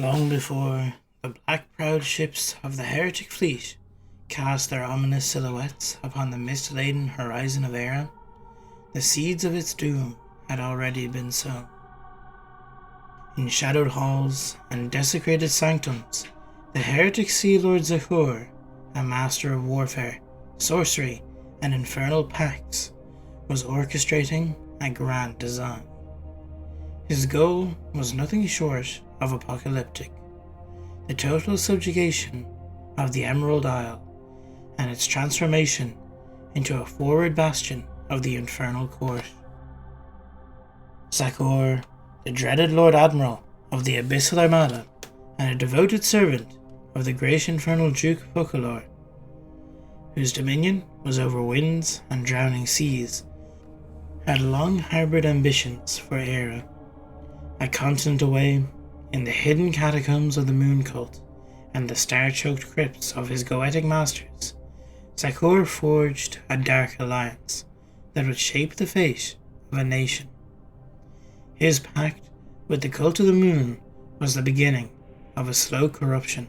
Long before the black-prowed ships of the heretic fleet cast their ominous silhouettes upon the mist-laden horizon of Éire, the seeds of its doom had already been sown. In shadowed halls and desecrated sanctums, the heretic sea lord Zachor, a master of warfare, sorcery, and infernal pacts, was orchestrating a grand design. His goal was nothing short of apocalyptic: the total subjugation of the Emerald Isle and its transformation into a forward bastion of the infernal court. Zachor, the dreaded Lord Admiral of the Abyssal Armada and a devoted servant of the great infernal Duke Focalor, whose dominion was over winds and drowning seas, had long harboured ambitions for Éire. A continent away, in the hidden catacombs of the moon cult and the star-choked crypts of his goetic masters, Zachor forged a dark alliance that would shape the fate of a nation. His pact with the cult of the moon was the beginning of a slow corruption,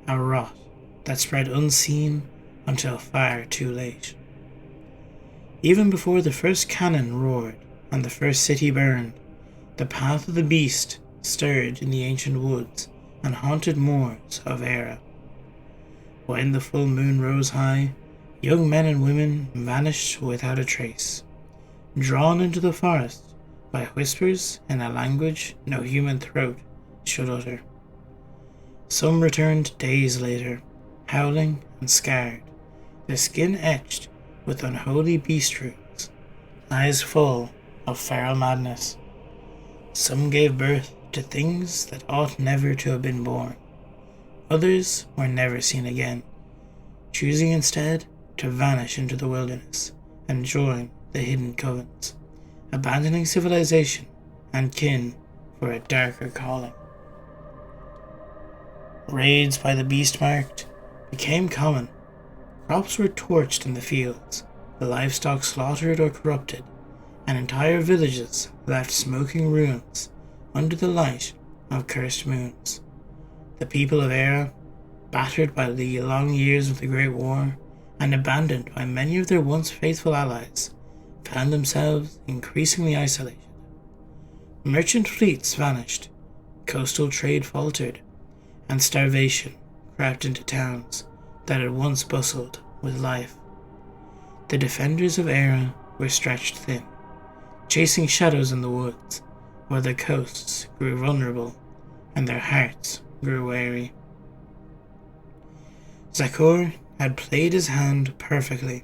a rot that spread unseen until far too late. Even before the first cannon roared and the first city burned, the path of the beast stirred in the ancient woods and haunted moors of Éire. When the full moon rose high, young men and women vanished without a trace, drawn into the forest by whispers in a language no human throat should utter. Some returned days later, howling and scarred, their skin etched with unholy beast runes, eyes full of feral madness. Some gave birth to things that ought never to have been born. Others were never seen again, choosing instead to vanish into the wilderness and join the hidden covens, abandoning civilization and kin for a darker calling. Raids by the beast-marked became common. Crops were torched in the fields, the livestock slaughtered or corrupted, and entire villages left smoking ruins under the light of cursed moons. The people of Éire, battered by the long years of the Great War and abandoned by many of their once faithful allies, found themselves increasingly isolated. Merchant fleets vanished, coastal trade faltered, and starvation crept into towns that had once bustled with life. The defenders of Éire were stretched thin, chasing shadows in the woods, while their coasts grew vulnerable and their hearts grew weary. Zachor had played his hand perfectly.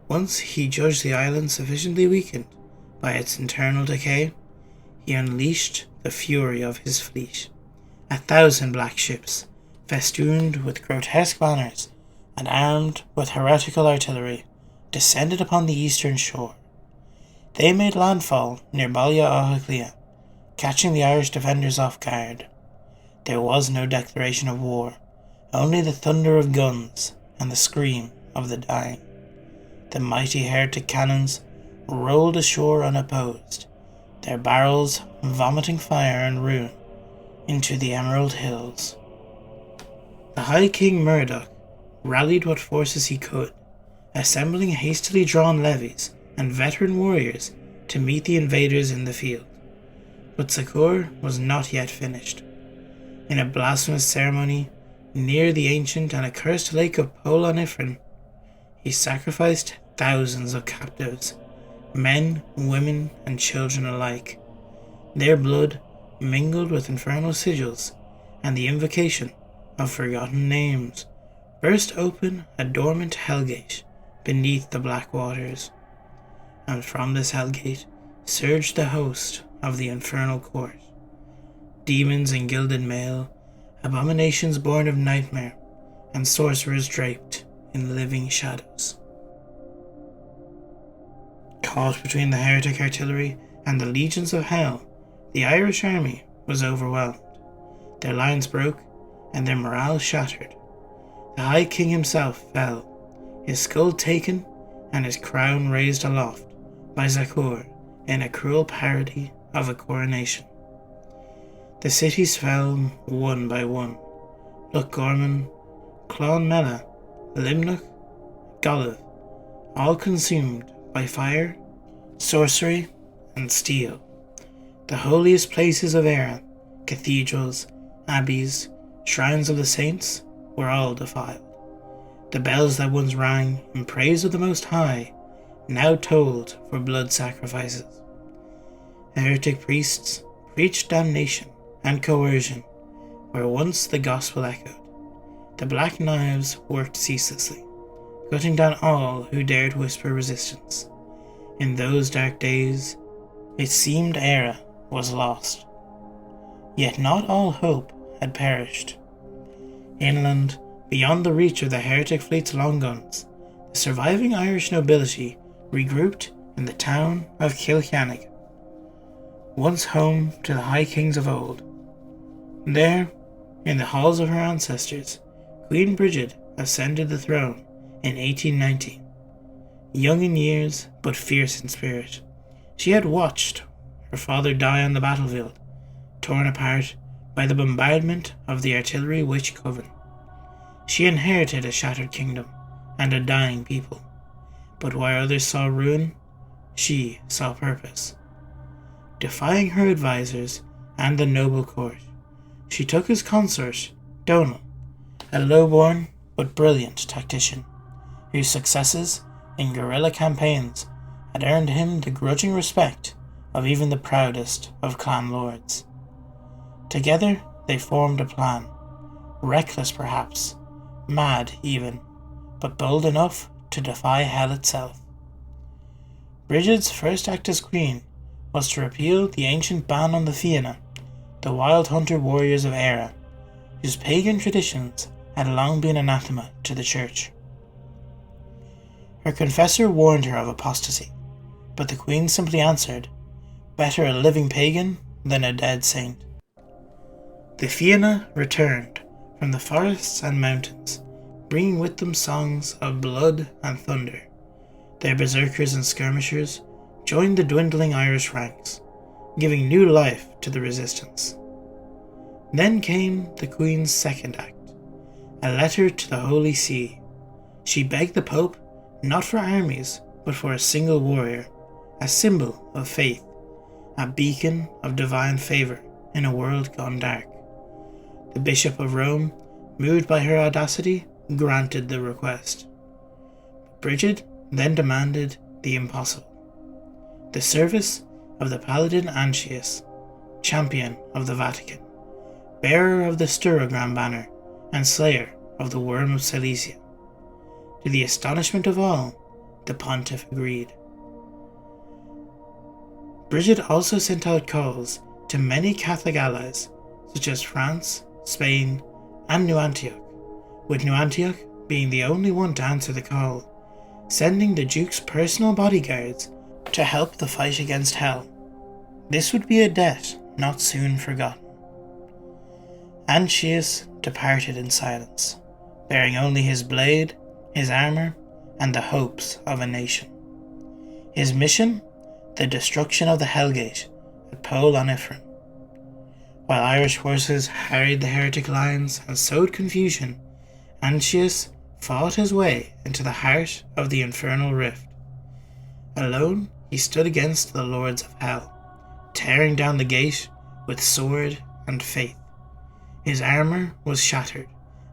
Once he judged the island sufficiently weakened by its internal decay, he unleashed the fury of his fleet. 1,000 black ships, festooned with grotesque banners and armed with heretical artillery, descended upon the eastern shore. They made landfall near Baile Átha, catching the Irish defenders off guard. There was no declaration of war, only the thunder of guns and the scream of the dying. The mighty heretic cannons rolled ashore unopposed, their barrels vomiting fire and ruin into the Emerald Hills. The High King Murdoch rallied what forces he could, assembling hastily drawn levies and veteran warriors to meet the invaders in the field. But Zachor was not yet finished. In a blasphemous ceremony near the ancient and accursed lake of Pol-on-Ifrin, he sacrificed thousands of captives, men, women, and children alike. Their blood mingled with infernal sigils and the invocation of forgotten names, burst open a dormant hellgate beneath the black waters. And from this hellgate surged the host of the infernal court. Demons in gilded mail, abominations born of nightmare, and sorcerers draped in living shadows. Caught between the heretic artillery and the legions of hell, the Irish army was overwhelmed. Their lines broke and their morale shattered. The High King himself fell, his skull taken and his crown raised aloft by Zachor in a cruel parody of a coronation. The cities fell one by one. Lochgorman, Clonmella, Limnoch, Goliv, all consumed by fire, sorcery, and steel. The holiest places of Éire, cathedrals, abbeys, shrines of the saints, were all defiled. The bells that once rang in praise of the Most High now tolled for blood sacrifices. Heretic priests preached damnation and coercion where once the gospel echoed. The black knives worked ceaselessly, cutting down all who dared whisper resistance. In those dark days, it seemed Éire was lost. Yet not all hope had perished. Inland, beyond the reach of the heretic fleet's long guns, the surviving Irish nobility regrouped in the town of Kilkennig, once home to the High Kings of old. There, in the halls of her ancestors, Queen Bridget ascended the throne in 1890. Young in years, but fierce in spirit, she had watched her father die on the battlefield, torn apart by the bombardment of the artillery witch coven. She inherited a shattered kingdom and a dying people, but while others saw ruin, she saw purpose. Defying her advisors and the noble court, she took as consort Donal, a low-born but brilliant tactician, whose successes in guerrilla campaigns had earned him the grudging respect of even the proudest of clan lords. Together they formed a plan, reckless perhaps, mad even, but bold enough to defy hell itself. Bridget's first act as queen was to repeal the ancient ban on the Fianna, the wild hunter warriors of Éire, whose pagan traditions had long been anathema to the church. Her confessor warned her of apostasy, but the queen simply answered, "Better a living pagan than a dead saint." The Fianna returned from the forests and mountains, bringing with them songs of blood and thunder. Their berserkers and skirmishers joined the dwindling Irish ranks, giving new life to the resistance. Then came the Queen's second act, a letter to the Holy See. She begged the Pope not for armies, but for a single warrior, a symbol of faith, a beacon of divine favour in a world gone dark. The Bishop of Rome, moved by her audacity, granted the request. Bridget then demanded the impossible: the service of the Paladin Anchius, champion of the Vatican, bearer of the Sturagram banner, and slayer of the Worm of Silesia. To the astonishment of all, the pontiff agreed. Bridget also sent out calls to many Catholic allies, such as France, Spain, and New Antioch, with New Antioch being the only one to answer the call, sending the Duke's personal bodyguards to help the fight against hell. This would be a debt not soon forgotten. Anchius departed in silence, bearing only his blade, his armour, and the hopes of a nation. His mission? The destruction of the Hellgate at Pole on Ifrin. While Irish forces harried the heretic lines and sowed confusion, Anchius fought his way into the heart of the infernal rift. Alone, he stood against the lords of hell, tearing down the gate with sword and faith. His armour was shattered,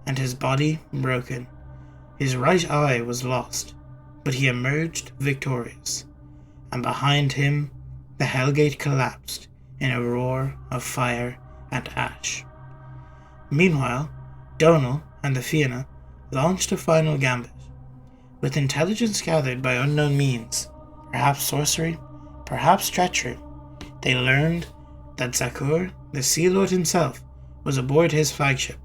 and his body broken. His right eye was lost, but he emerged victorious, and behind him the Hellgate collapsed in a roar of fire and ash. Meanwhile, Donal and the Fianna launched a final gambit. With intelligence gathered by unknown means, perhaps sorcery, perhaps treachery, they learned that Zakur, the Sea Lord himself, was aboard his flagship,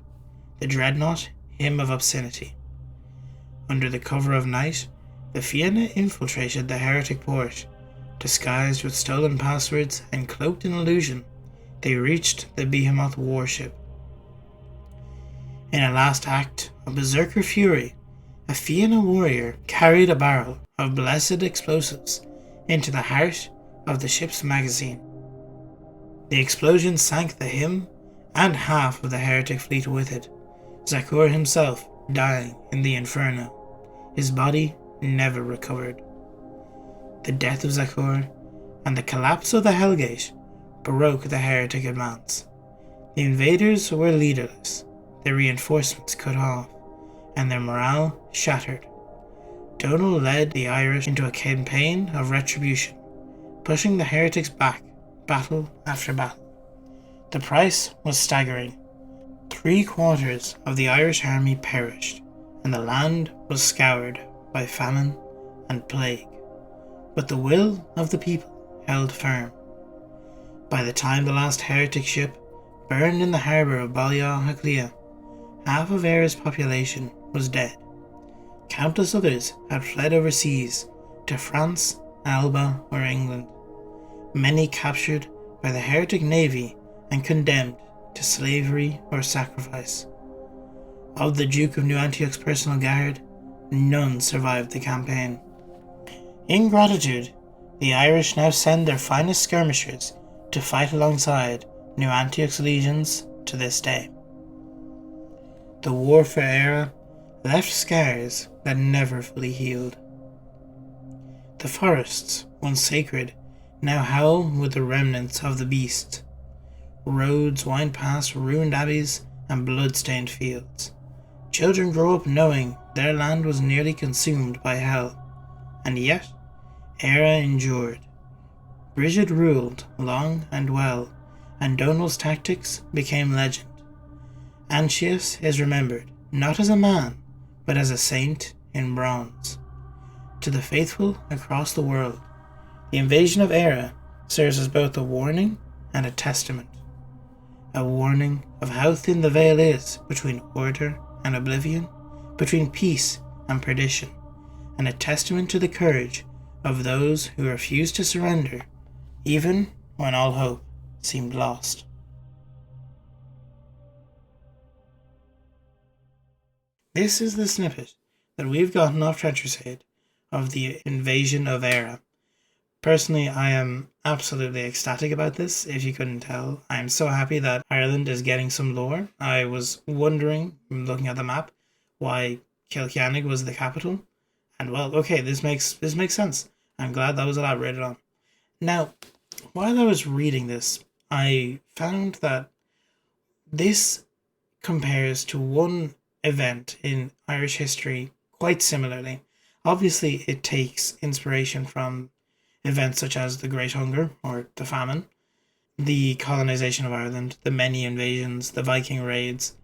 the dreadnought Hymn of Obscenity. Under the cover of night, the Fianna infiltrated the heretic port. Disguised with stolen passwords and cloaked in illusion, they reached the Behemoth warship. In a last act of berserker fury, a Fianna warrior carried a barrel of blessed explosives into the heart of the ship's magazine. The explosion sank the him and half of the heretic fleet with it, Zakur himself dying in the inferno. His body never recovered. The death of Zakur and the collapse of the Hellgate broke the heretic advance. The invaders were leaderless, their reinforcements cut off, and their morale shattered. Donald led the Irish into a campaign of retribution, pushing the heretics back, battle after battle. The price was staggering. 3/4 of the Irish army perished, and the land was scoured by famine and plague. But the will of the people held firm. By the time the last heretic ship burned in the harbour of Balliol Haclia, half of Éire's population was dead. Countless others had fled overseas to France, Alba, or England. Many captured by the heretic navy and condemned to slavery or sacrifice. Of the Duke of New Antioch's personal guard, none survived the campaign. In gratitude, the Irish now send their finest skirmishers to fight alongside New Antioch's legions to this day. The war for Éire left scars that never fully healed. The forests, once sacred, now howl with the remnants of the beast. Roads wind past ruined abbeys and blood-stained fields. Children grow up knowing their land was nearly consumed by hell, and yet Éire endured. Brigid ruled long and well, and Donald's tactics became legend. Anchius is remembered not as a man, but as a saint in bronze. To the faithful across the world, the invasion of Éire serves as both a warning and a testament. A warning of how thin the veil is between order and oblivion, between peace and perdition, and a testament to the courage of those who refused to surrender, even when all hope seemed lost. This is the snippet that we've gotten off Trench Crusade of the invasion of Éire. Personally, I am absolutely ecstatic about this, if you couldn't tell. I am so happy that Ireland is getting some lore. I was wondering, looking at the map, why Kilkenny was the capital. And well, okay, this makes sense. I'm glad that was elaborated on. Now, while I was reading this, I found that this compares to one event in Irish history quite similarly. Obviously, it takes inspiration from events such as the Great Hunger or the Famine, the colonization of Ireland, the many invasions, the Viking raids.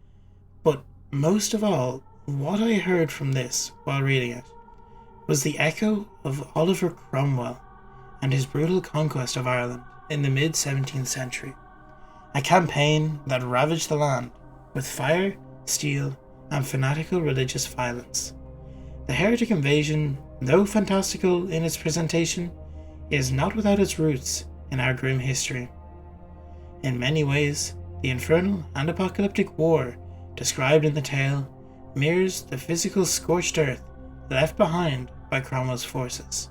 But most of all, what I heard from this while reading it was the echo of Oliver Cromwell and his brutal conquest of Ireland in the mid-17th century. A campaign that ravaged the land with fire, steel, and fanatical religious violence. The heretic invasion, though fantastical in its presentation, is not without its roots in our grim history. In many ways, the infernal and apocalyptic war described in the tale mirrors the physical scorched earth left behind by Cromwell's forces.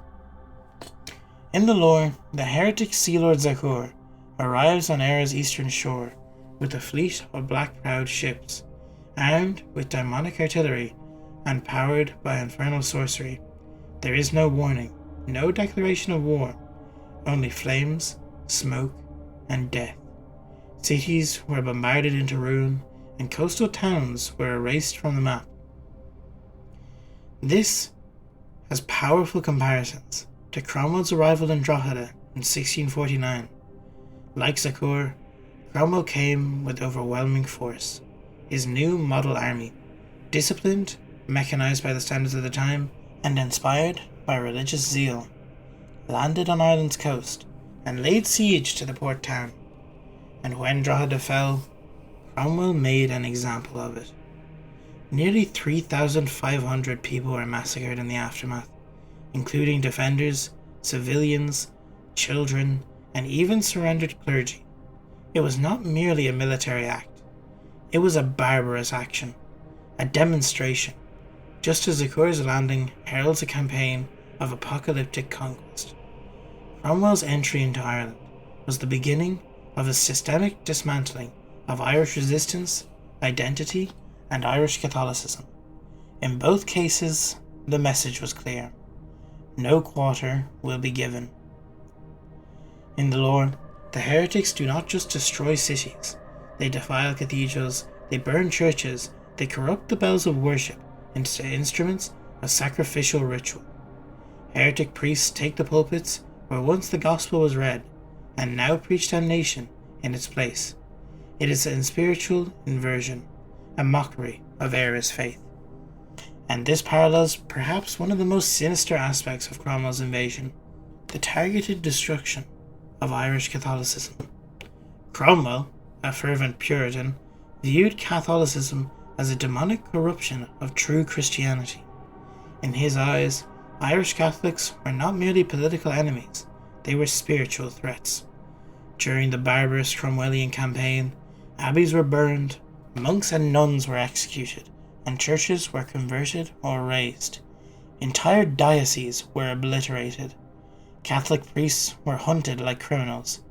In the lore, the heretic Sea Lord Zakur arrives on Éire's eastern shore with a fleet of black-prowed ships, armed with demonic artillery and powered by infernal sorcery. There is no warning, no declaration of war, only flames, smoke, and death. Cities were bombarded into ruin, and coastal towns were erased from the map. This has powerful comparisons to Cromwell's arrival in Drogheda in 1649. Like Zakur, Cromwell came with overwhelming force. His new model army, disciplined, mechanized by the standards of the time, and inspired by religious zeal, landed on Ireland's coast and laid siege to the port town. And when Drogheda fell, Cromwell made an example of it. Nearly 3,500 people were massacred in the aftermath, including defenders, civilians, children, and even surrendered clergy. It was not merely a military act. It was a barbarous action, a demonstration, just as Zakur's landing heralds a campaign of apocalyptic conquest. Cromwell's entry into Ireland was the beginning of a systemic dismantling of Irish resistance, identity, and Irish Catholicism. In both cases, the message was clear: no quarter will be given. In the lore, the heretics do not just destroy cities, they defile cathedrals, they burn churches, they corrupt the bells of worship into instruments of sacrificial ritual. Heretic priests take the pulpits where once the gospel was read, and now preach damnation in its place. It is a spiritual inversion, a mockery of Éire's faith. And this parallels perhaps one of the most sinister aspects of Cromwell's invasion: the targeted destruction of Irish Catholicism. Cromwell, a fervent Puritan, viewed Catholicism as a demonic corruption of true Christianity. In his eyes, Irish Catholics were not merely political enemies, they were spiritual threats. During the barbarous Cromwellian campaign, abbeys were burned, monks and nuns were executed, and churches were converted or razed. Entire dioceses were obliterated. Catholic priests were hunted like criminals.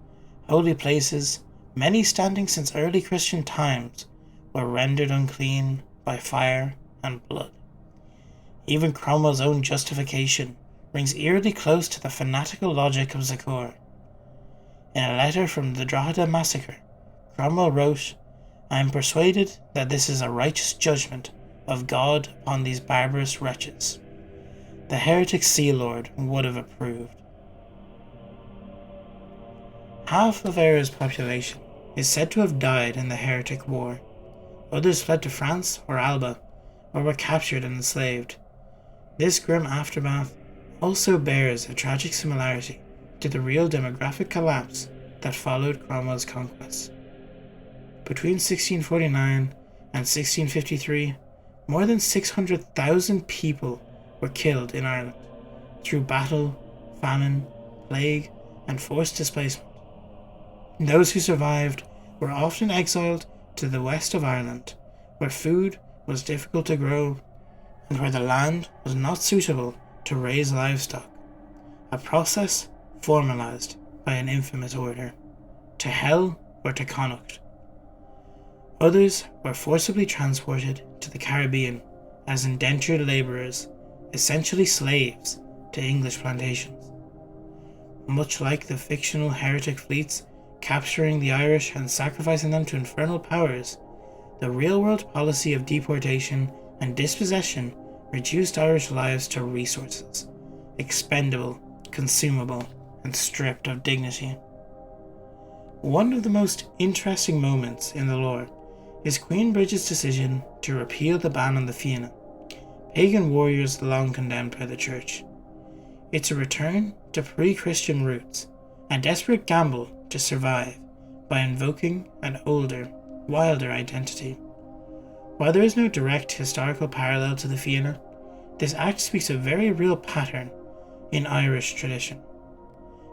Holy places, many standing since early Christian times, were rendered unclean by fire and blood. Even Cromwell's own justification rings eerily close to the fanatical logic of Zakor. In a letter from the Drogheda massacre, Cromwell wrote, "I am persuaded that this is a righteous judgment of God upon these barbarous wretches." The heretic Sea Lord would have approved. Half of Éire's population is said to have died in the heretic war. Others fled to France or Alba, or were captured and enslaved. This grim aftermath also bears a tragic similarity to the real demographic collapse that followed Cromwell's conquests. Between 1649 and 1653, more than 600,000 people were killed in Ireland through battle, famine, plague, and forced displacement. Those who survived were often exiled to the west of Ireland, where food was difficult to grow and where the land was not suitable to raise livestock, a process formalised by an infamous order: to hell or to Connacht. Others were forcibly transported to the Caribbean as indentured labourers, essentially slaves to English plantations. Much like the fictional heretic fleets capturing the Irish and sacrificing them to infernal powers, the real-world policy of deportation and dispossession reduced Irish lives to resources, expendable, consumable, and stripped of dignity. One of the most interesting moments in the lore is Queen Bridget's decision to repeal the ban on the Fianna, pagan warriors long condemned by the Church. It's a return to pre-Christian roots, a desperate gamble to survive by invoking an older, wilder identity. While there is no direct historical parallel to the Fianna, this act speaks a very real pattern in Irish tradition: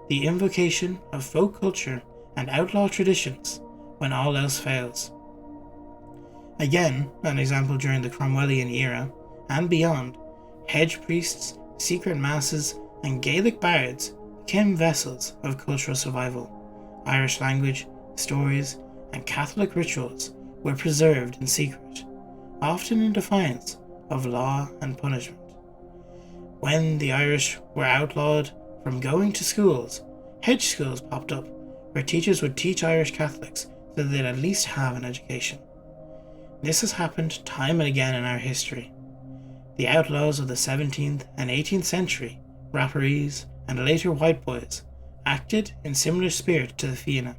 the invocation of folk culture and outlaw traditions when all else fails. Again, an example during the Cromwellian era and beyond, hedge priests, secret masses, and Gaelic bards became vessels of cultural survival. Irish language, stories, and Catholic rituals were preserved in secret, often in defiance of law and punishment. When the Irish were outlawed from going to schools, hedge schools popped up, where teachers would teach Irish Catholics so that they'd at least have an education. This has happened time and again in our history. The outlaws of the 17th and 18th century, Rapparees, and later White Boys, acted in similar spirit to the Fianna.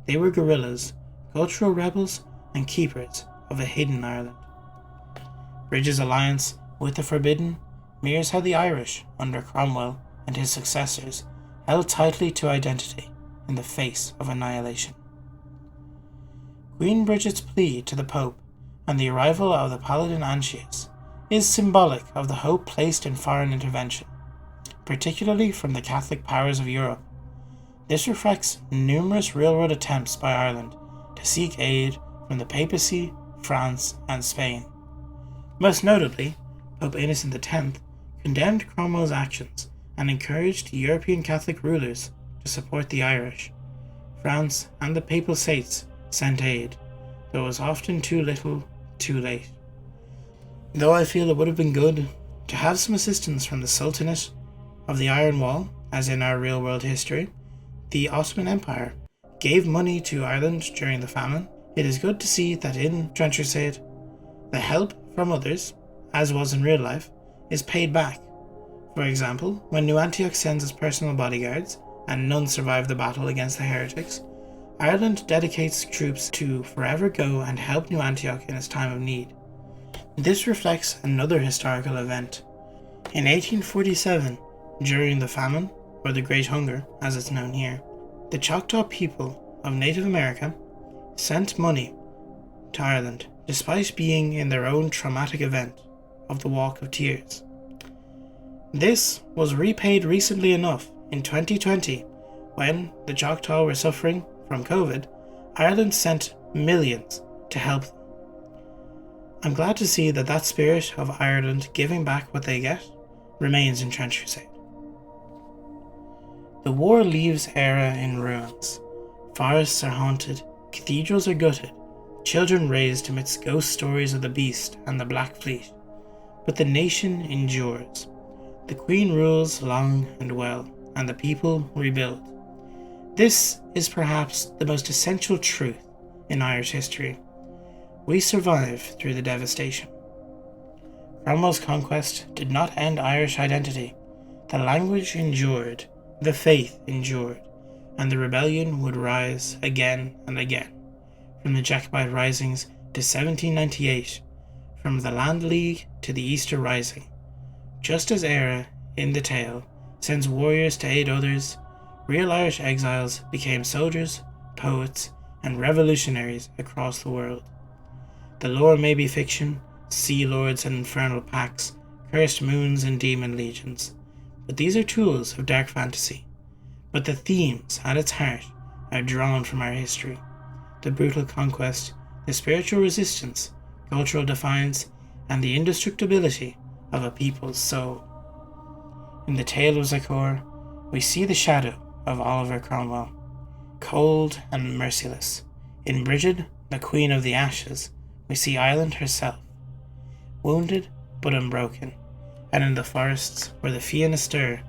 They were guerrillas, cultural rebels, and keepers of a hidden Ireland. Bridget's alliance with the Forbidden mirrors how the Irish, under Cromwell and his successors, held tightly to identity in the face of annihilation. Queen Bridget's plea to the Pope and the arrival of the Paladin Anchius is symbolic of the hope placed in foreign intervention, particularly from the Catholic powers of Europe. This reflects numerous railroad attempts by Ireland to seek aid from the papacy, France, and Spain. Most notably, Pope Innocent X condemned Cromwell's actions and encouraged European Catholic rulers to support the Irish. France and the Papal States sent aid, though it was often too little, too late. Though I feel it would have been good to have some assistance from the Sultanate of the Iron Wall, as in our real-world history, the Ottoman Empire gave money to Ireland during the famine. It is good to see that in Trench Crusade, the help from others, as was in real life, is paid back. For example, when New Antioch sends its personal bodyguards, and none survive the battle against the heretics, Ireland dedicates troops to forever go and help New Antioch in its time of need. This reflects another historical event. In 1847, during the famine, or the Great Hunger as it's known here, the Choctaw people of Native America sent money to Ireland despite being in their own traumatic event of the Walk of Tears. This was repaid recently enough in 2020 when the Choctaw were suffering from COVID. Ireland sent millions to help them. I'm glad to see that that spirit of Ireland giving back what they get remains in Trench Crusade. The war leaves Éire in ruins. Forests are haunted, cathedrals are gutted, children raised amidst ghost stories of the Beast and the Black Fleet. But the nation endures. The Queen rules long and well, and the people rebuild. This is perhaps the most essential truth in Irish history. We survive through the devastation. Cromwell's conquest did not end Irish identity. The language endured, the faith endured, and the rebellion would rise again and again. From the Jacobite risings to 1798, from the Land League to the Easter Rising. Just as Éire, in the tale, sends warriors to aid others, real Irish exiles became soldiers, poets, and revolutionaries across the world. The lore may be fiction, sea lords and infernal pacts, cursed moons and demon legions, but these are tools of dark fantasy. But the themes at its heart are drawn from our history. The brutal conquest, the spiritual resistance, cultural defiance, and the indestructibility of a people's soul. In the tale of Zakor, we see the shadow of Oliver Cromwell, cold and merciless. In Brigid, the Queen of the Ashes, we see Ireland herself, wounded but unbroken. And in the forests where the Fianna stir,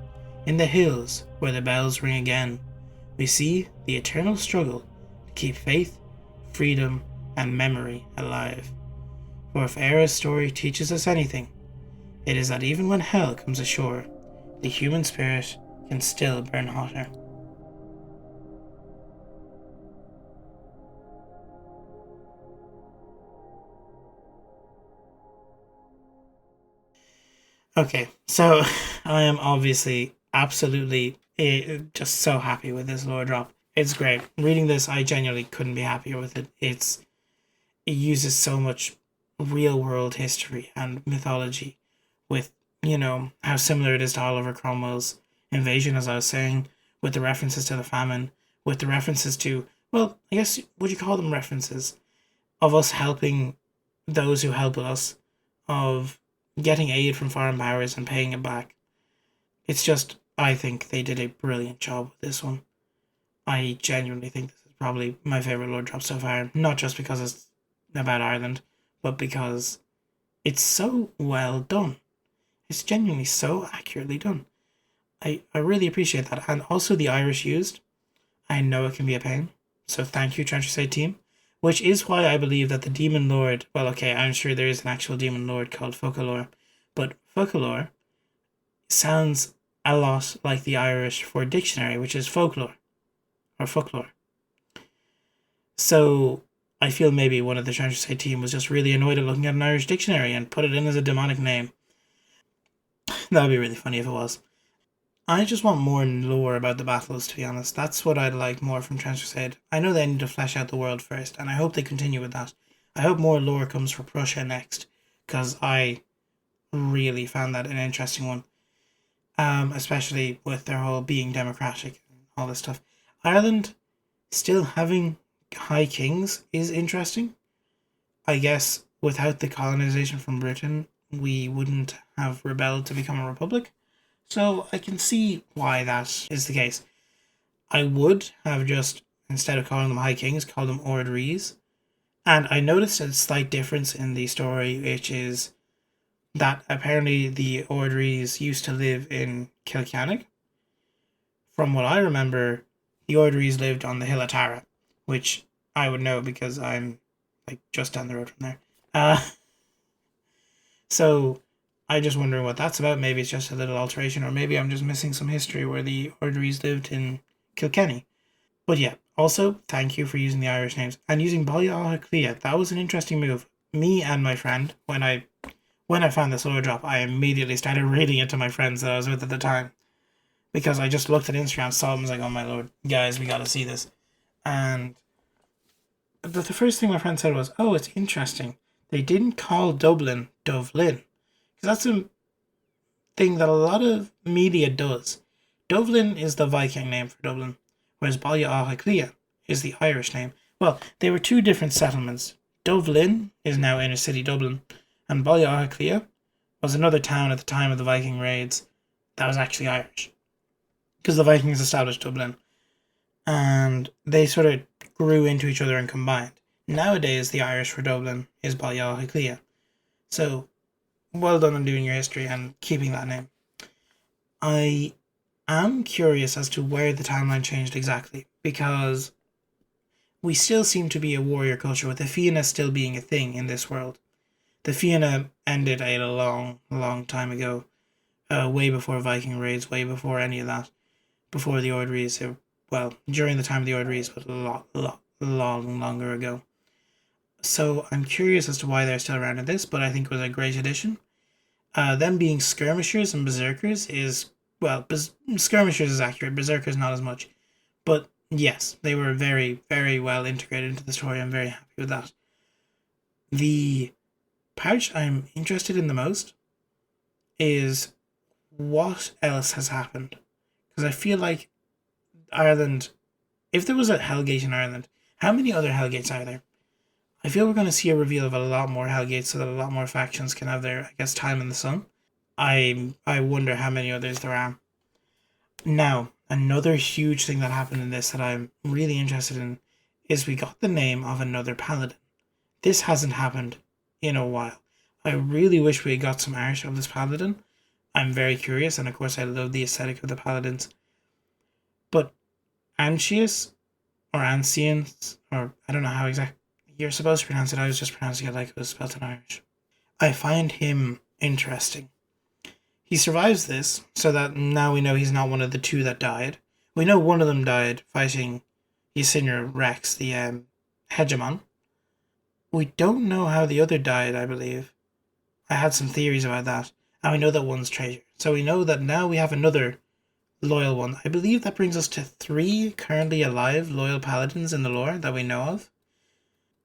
in the hills where the bells ring again, we see the eternal struggle to keep faith, freedom, and memory alive. For if Éire's story teaches us anything, it is that even when hell comes ashore, the human spirit can still burn hotter. Okay, so I am obviously absolutely just so happy with this lore drop. It's great. Reading this, I genuinely couldn't be happier with it. It uses so much real world history and mythology with, how similar it is to Oliver Cromwell's invasion, as I was saying, with the references to the famine, with the references to, well, I guess, would you call them references of us helping those who help us, of getting aid from foreign powers and paying it back. It's just, I think they did a brilliant job with this one. I genuinely think this is probably my favourite lore drop so far, not just because it's about Ireland, but because it's so well done. It's genuinely so accurately done. I really appreciate that. And also the Irish used. I know it can be a pain, so thank you, Trench Crusade team. Which is why I believe that the Demon Lord, well, okay, I'm sure there is an actual Demon Lord called Folklore, but Folklore sounds a lot like the Irish for dictionary, which is folklore, or folklore. So I feel maybe one of the Trench Crusade team was just really annoyed at looking at an Irish dictionary and put it in as a demonic name. That would be really funny if it was. I just want more lore about the battles, to be honest. That's what I'd like more from Trench Crusade. I know they need to flesh out the world first, and I hope they continue with that. I hope more lore comes for Prussia next, because I really found that an interesting one. Especially with their whole being democratic and all this stuff. Ireland still having high kings is interesting. I guess without the colonization from Britain, we wouldn't have rebelled to become a republic. So I can see why that is the case. I would have just instead of calling them High Kings, call them Ordrees. And I noticed a slight difference in the story, which is that apparently the Ordrees used to live in Kilkenny. From what I remember, the Ordrees lived on the hill of Tara, which I would know because I'm like just down the road from there. So I just wondering what that's about. Maybe it's just a little alteration, or maybe I'm just missing some history where the Ordrees lived in Kilkenny. But yeah, also thank you for using the Irish names and using Baile Clia. That was an interesting move. Me and my friend, when I found this lore drop, I immediately started reading it to my friends that I was with at the time. Because I just looked at Instagram, saw them, was like, oh my lord, guys, we gotta see this. And the first thing my friend said was, oh, it's interesting. They didn't call Dublin Dublin. Because that's a thing that a lot of media does. Dublin is the Viking name for Dublin, whereas Baile Clia is the Irish name. Well, they were two different settlements. Dublin is now inner city Dublin, and Baile Clia was another town at the time of the Viking raids that was actually Irish. Because the Vikings established Dublin, and they sort of grew into each other and combined. Nowadays, the Irish for Dublin is Baile Clia. So, well done on doing your history and keeping that name. I am curious as to where the timeline changed exactly, because we still seem to be a warrior culture, with the Fianna still being a thing in this world. The Fianna ended a long, long time ago, way before Viking raids, way before any of that. Before the Ordrees, well, during the time of the Ordrees, but long longer ago. So I'm curious as to why they're still around in this, but I think it was a great addition. Them being skirmishers and berserkers is, well, skirmishers is accurate, berserkers not as much. But yes, they were very, very well integrated into the story. I'm very happy with that. The part I'm interested in the most is what else has happened. Because I feel like Ireland, if there was a Hellgate in Ireland, how many other Hellgates are there? I feel we're going to see a reveal of a lot more Hellgates so that a lot more factions can have their, I guess, time in the sun. I wonder how many others there are. Now, another huge thing that happened in this that I'm really interested in is we got the name of another paladin. This hasn't happened in a while. I really wish we got some art of this paladin. I'm very curious, and of course I love the aesthetic of the paladins. But Ancius, or Ancians, or I don't know how exactly you're supposed to pronounce it, I was just pronouncing it like it was spelled in Irish. I find him interesting. He survives this, so that now we know he's not one of the two that died. We know one of them died fighting Ysynir Rex, the hegemon. We don't know how the other died, I believe. I had some theories about that. And we know that one's traitor. So we know that now we have another loyal one. I believe that brings us to 3 currently alive loyal paladins in the lore that we know of.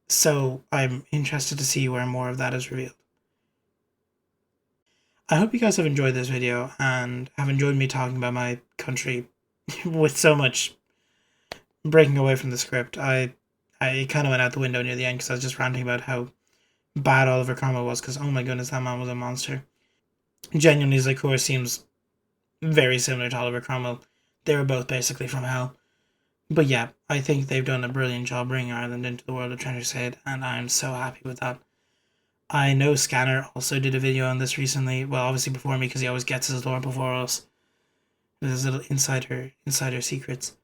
So I'm interested to see where more of that is revealed. I hope you guys have enjoyed this video and have enjoyed me talking about my country with so much breaking away from the script. I kind of went out the window near the end because I was just ranting about how bad Oliver Cromwell was, because oh my goodness, that man was a monster. Genuinely, Zykor seems very similar to Oliver Cromwell. They were both basically from hell. But yeah, I think they've done a brilliant job bringing Ireland into the world of Trench Crusade, and I'm so happy with that. I know Scanner also did a video on this recently. Well, obviously before me, because he always gets his lore before us. There's little insider secrets.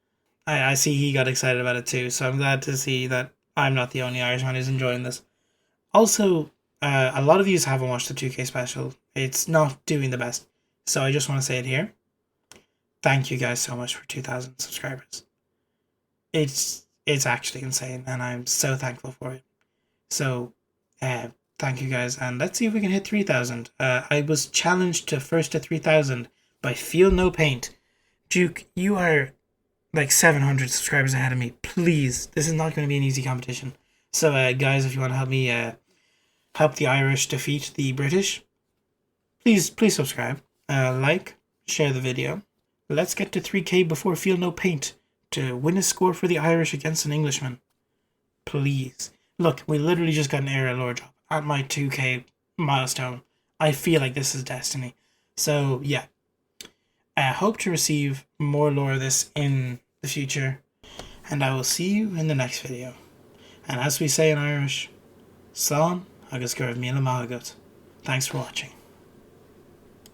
I see he got excited about it too, so I'm glad to see that I'm not the only Irishman who's enjoying this. Also, a lot of you haven't watched the 2K special. It's not doing the best. So I just want to say it here. Thank you guys so much for 2,000 subscribers. It's actually insane, and I'm so thankful for it. So, thank you guys, and let's see if we can hit 3,000. I was challenged to first to 3,000 by Feel No Paint. Duke, you are like 700 subscribers ahead of me. Please, this is not going to be an easy competition. So, guys, if you want to help me help the Irish defeat the British, please subscribe, like, share the video. Let's get to 3K before Feel No Paint to win a score for the Irish against an Englishman. Please. Look, we literally just got an Éire lore drop at my 2K milestone. I feel like this is destiny. So, yeah. I hope to receive more lore of this in the future. and I will see you in the next video. And as we say in Irish, Slán agus gurb míle mágat. Thanks for watching.